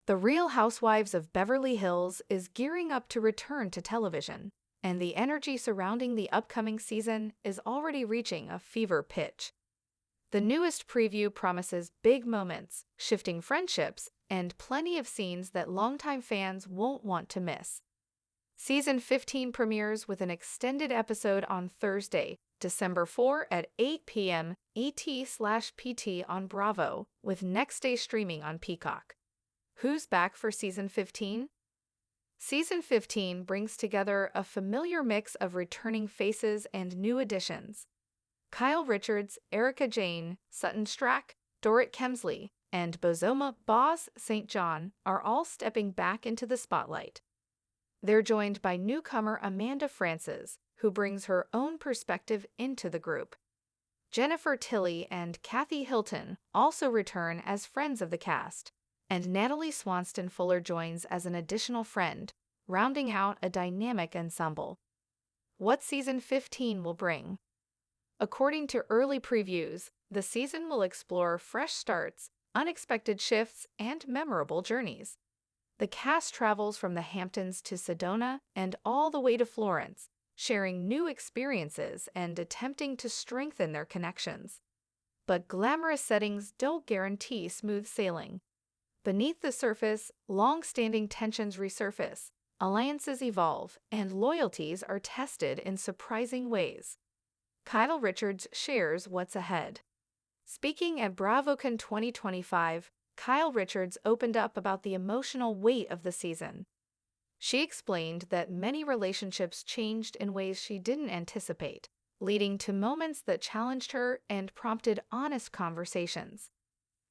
The Real Housewives of Beverly Hills is gearing up to return to television, and the energy surrounding the upcoming season is already reaching a fever pitch. The newest preview promises big moments, shifting friendships, and plenty of scenes that longtime fans won't want to miss. Season 15 premieres with an extended episode on Thursday, December 4 at 8 p.m. ET/PT on Bravo, with next day streaming on Peacock. Who's back for Season 15? Season 15 brings together a familiar mix of returning faces and new additions. Kyle Richards, Erica Jane, Sutton Strack, Dorrit Kemsley, and Bozoma Boz St. John are all stepping back into the spotlight. They're joined by newcomer Amanda Frances, who brings her own perspective into the group. Jennifer Tilly and Kathy Hilton also return as friends of the cast, and Natalie Swanston Fuller joins as an additional friend, rounding out a dynamic ensemble. What Season 15 will bring? According to early previews, the season will explore fresh starts, unexpected shifts, and memorable journeys. The cast travels from the Hamptons to Sedona and all the way to Florence, sharing new experiences and attempting to strengthen their connections. But glamorous settings don't guarantee smooth sailing. Beneath the surface, long-standing tensions resurface, alliances evolve, and loyalties are tested in surprising ways. Kyle Richards shares what's ahead. Speaking at BravoCon 2025, Kyle Richards opened up about the emotional weight of the season. She explained that many relationships changed in ways she didn't anticipate, leading to moments that challenged her and prompted honest conversations.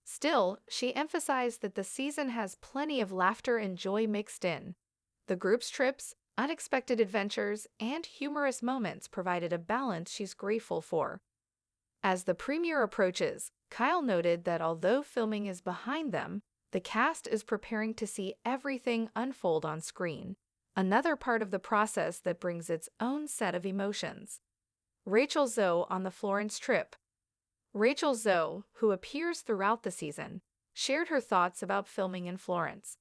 Still, she emphasized that the season has plenty of laughter and joy mixed in. The group's trips, unexpected adventures, and humorous moments provided a balance she's grateful for. As the premiere approaches, Kyle noted that although filming is behind them, the cast is preparing to see everything unfold on screen, another part of the process that brings its own set of emotions. Rachel Zoe on the Florence trip. Rachel Zoe, who appears throughout the season, shared her thoughts about filming in Florence.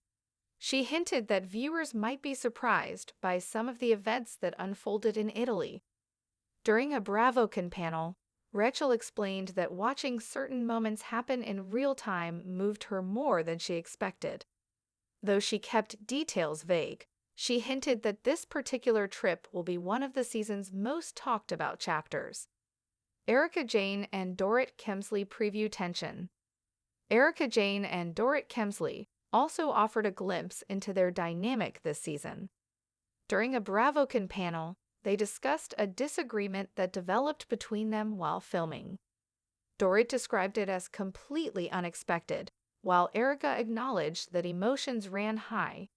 She hinted that viewers might be surprised by some of the events that unfolded in Italy. During a BravoCon panel, Rachel explained that watching certain moments happen in real time moved her more than she expected. Though she kept details vague, she hinted that this particular trip will be one of the season's most talked about chapters. Erica Jane and Dorrit Kemsley preview tension. Erica Jane and Dorrit Kemsley also offered a glimpse into their dynamic this season. During a BravoCon panel, they discussed a disagreement that developed between them while filming. Dorrit described it as completely unexpected, while Erica acknowledged that emotions ran high.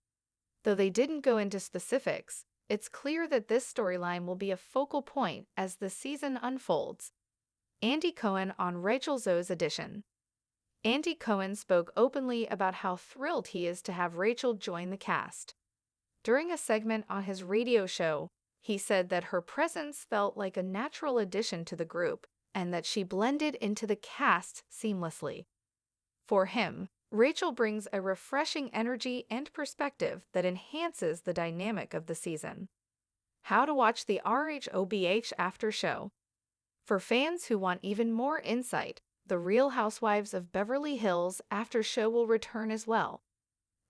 Though they didn't go into specifics, it's clear that this storyline will be a focal point as the season unfolds. Andy Cohen on Rachel Zoe's edition. Andy Cohen spoke openly about how thrilled he is to have Rachel join the cast. During a segment on his radio show, he said that her presence felt like a natural addition to the group and that she blended into the cast seamlessly. For him, Rachel brings a refreshing energy and perspective that enhances the dynamic of the season. How to watch the RHOBH after show. For fans who want even more insight, the Real Housewives of Beverly Hills after show will return as well.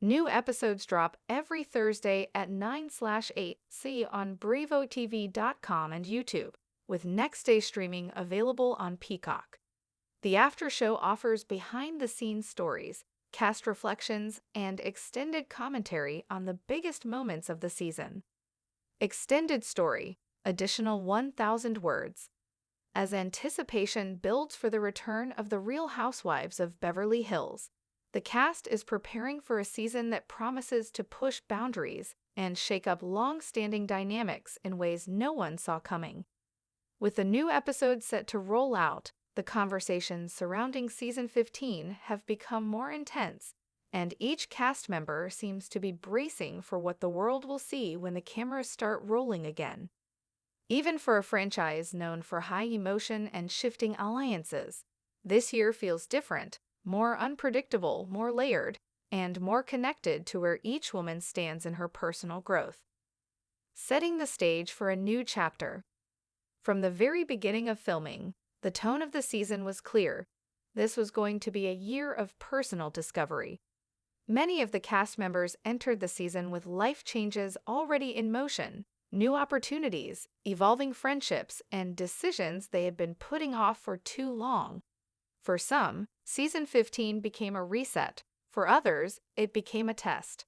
New episodes drop every Thursday at 9/8 c on BravoTV.com and YouTube, with next day streaming available on Peacock. The after show offers behind-the-scenes stories, cast reflections, and extended commentary on the biggest moments of the season. Extended story, additional 1,000 words. As anticipation builds for the return of the Real Housewives of Beverly Hills, the cast is preparing for a season that promises to push boundaries and shake up long-standing dynamics in ways no one saw coming. With the new episodes set to roll out, the conversations surrounding Season 15 have become more intense, and each cast member seems to be bracing for what the world will see when the cameras start rolling again. Even for a franchise known for high emotion and shifting alliances, this year feels different, more unpredictable, more layered, and more connected to where each woman stands in her personal growth. Setting the stage for a new chapter. From the very beginning of filming, the tone of the season was clear. This was going to be a year of personal discovery. Many of the cast members entered the season with life changes already in motion, new opportunities, evolving friendships, and decisions they had been putting off for too long. For some, season 15 became a reset. For others, it became a test.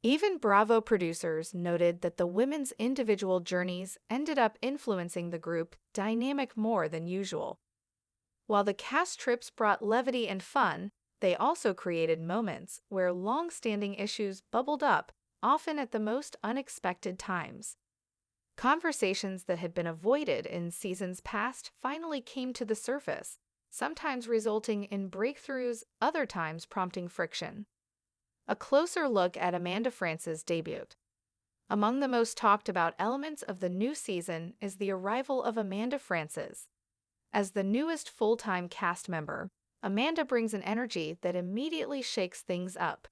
Even Bravo producers noted that the women's individual journeys ended up influencing the group dynamic more than usual. While the cast trips brought levity and fun, they also created moments where long-standing issues bubbled up, often at the most unexpected times. Conversations that had been avoided in seasons past finally came to the surface, sometimes resulting in breakthroughs, other times prompting friction. A closer look at Amanda France's debut. Among the most talked about elements of the new season is the arrival of Amanda Frances. As the newest full-time cast member, Amanda brings an energy that immediately shakes things up.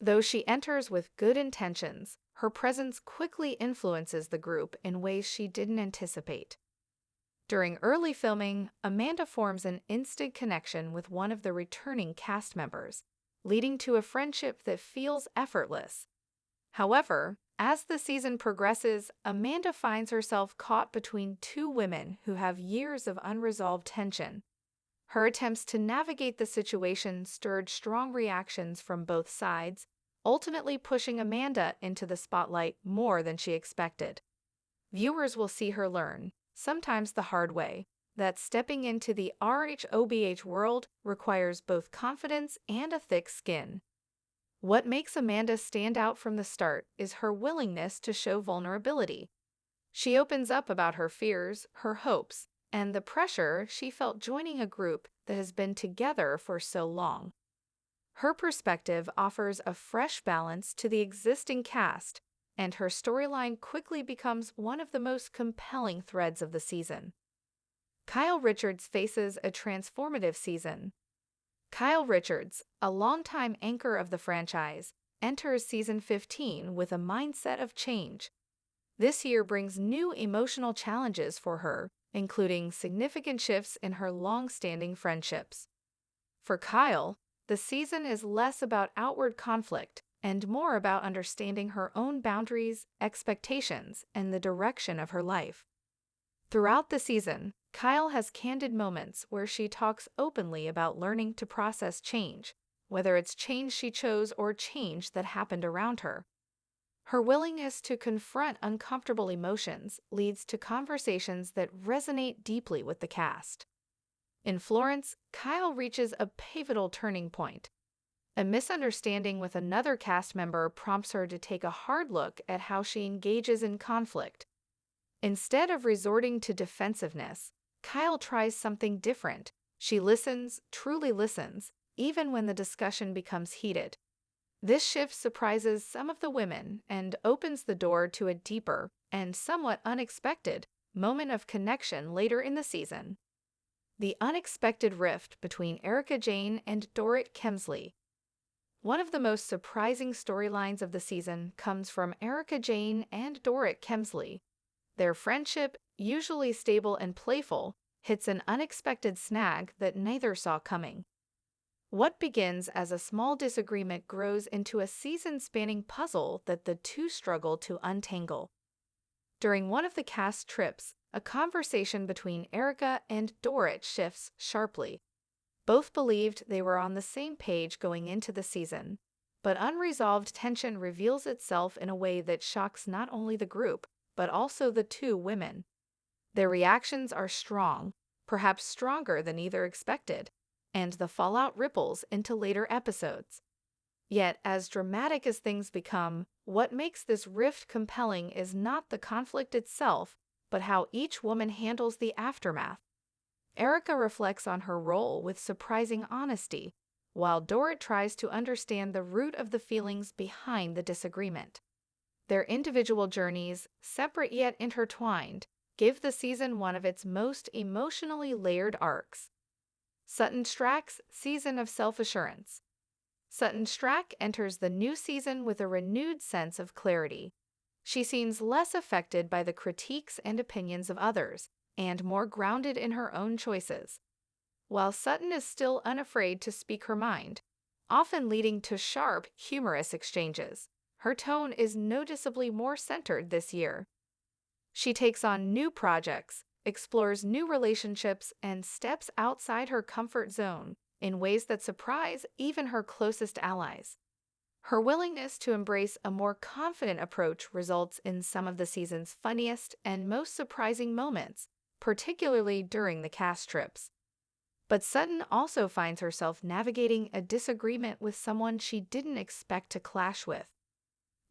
Though she enters with good intentions, her presence quickly influences the group in ways she didn't anticipate. During early filming, Amanda forms an instant connection with one of the returning cast members, leading to a friendship that feels effortless. However, as the season progresses, Amanda finds herself caught between two women who have years of unresolved tension. Her attempts to navigate the situation stirred strong reactions from both sides, ultimately pushing Amanda into the spotlight more than she expected. Viewers will see her learn, sometimes the hard way, that stepping into the RHOBH world requires both confidence and a thick skin. What makes Amanda stand out from the start is her willingness to show vulnerability. She opens up about her fears, her hopes, and the pressure she felt joining a group that has been together for so long. Her perspective offers a fresh balance to the existing cast, and her storyline quickly becomes one of the most compelling threads of the season. Kyle Richards faces a transformative season. Kyle Richards, a longtime anchor of the franchise, enters season 15 with a mindset of change. This year brings new emotional challenges for her, including significant shifts in her long-standing friendships. For Kyle, the season is less about outward conflict and more about understanding her own boundaries, expectations, and the direction of her life. Throughout the season, Kyle has candid moments where she talks openly about learning to process change, whether it's change she chose or change that happened around her. Her willingness to confront uncomfortable emotions leads to conversations that resonate deeply with the cast. In Florence, Kyle reaches a pivotal turning point. A misunderstanding with another cast member prompts her to take a hard look at how she engages in conflict. Instead of resorting to defensiveness, Kyle tries something different. She listens, truly listens, even when the discussion becomes heated. This shift surprises some of the women and opens the door to a deeper and somewhat unexpected moment of connection later in the season. The unexpected rift between Erika Jayne and Dorrit Kemsley. One of the most surprising storylines of the season comes from Erika Jayne and Dorrit Kemsley. Their friendship, usually stable and playful, hits an unexpected snag that neither saw coming. What begins as a small disagreement grows into a season-spanning puzzle that the two struggle to untangle. During one of the cast trips, a conversation between Erika and Dorrit shifts sharply. Both believed they were on the same page going into the season, but unresolved tension reveals itself in a way that shocks not only the group, but also the two women. Their reactions are strong, perhaps stronger than either expected, and the fallout ripples into later episodes. Yet, as dramatic as things become, what makes this rift compelling is not the conflict itself, but how each woman handles the aftermath. Erika reflects on her role with surprising honesty, while Dorrit tries to understand the root of the feelings behind the disagreement. Their individual journeys, separate yet intertwined, give the season one of its most emotionally layered arcs. Sutton Stracke's Season of Self-Assurance. Sutton Strack enters the new season with a renewed sense of clarity. She seems less affected by the critiques and opinions of others, and more grounded in her own choices. While Sutton is still unafraid to speak her mind, often leading to sharp, humorous exchanges, her tone is noticeably more centered this year. She takes on new projects, explores new relationships, and steps outside her comfort zone in ways that surprise even her closest allies. Her willingness to embrace a more confident approach results in some of the season's funniest and most surprising moments, particularly during the cast trips. But Sutton also finds herself navigating a disagreement with someone she didn't expect to clash with.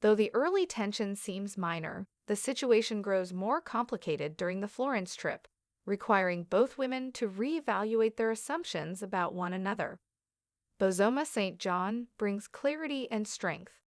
Though the early tension seems minor, the situation grows more complicated during the Florence trip, requiring both women to reevaluate their assumptions about one another. Bozoma St. John brings clarity and strength,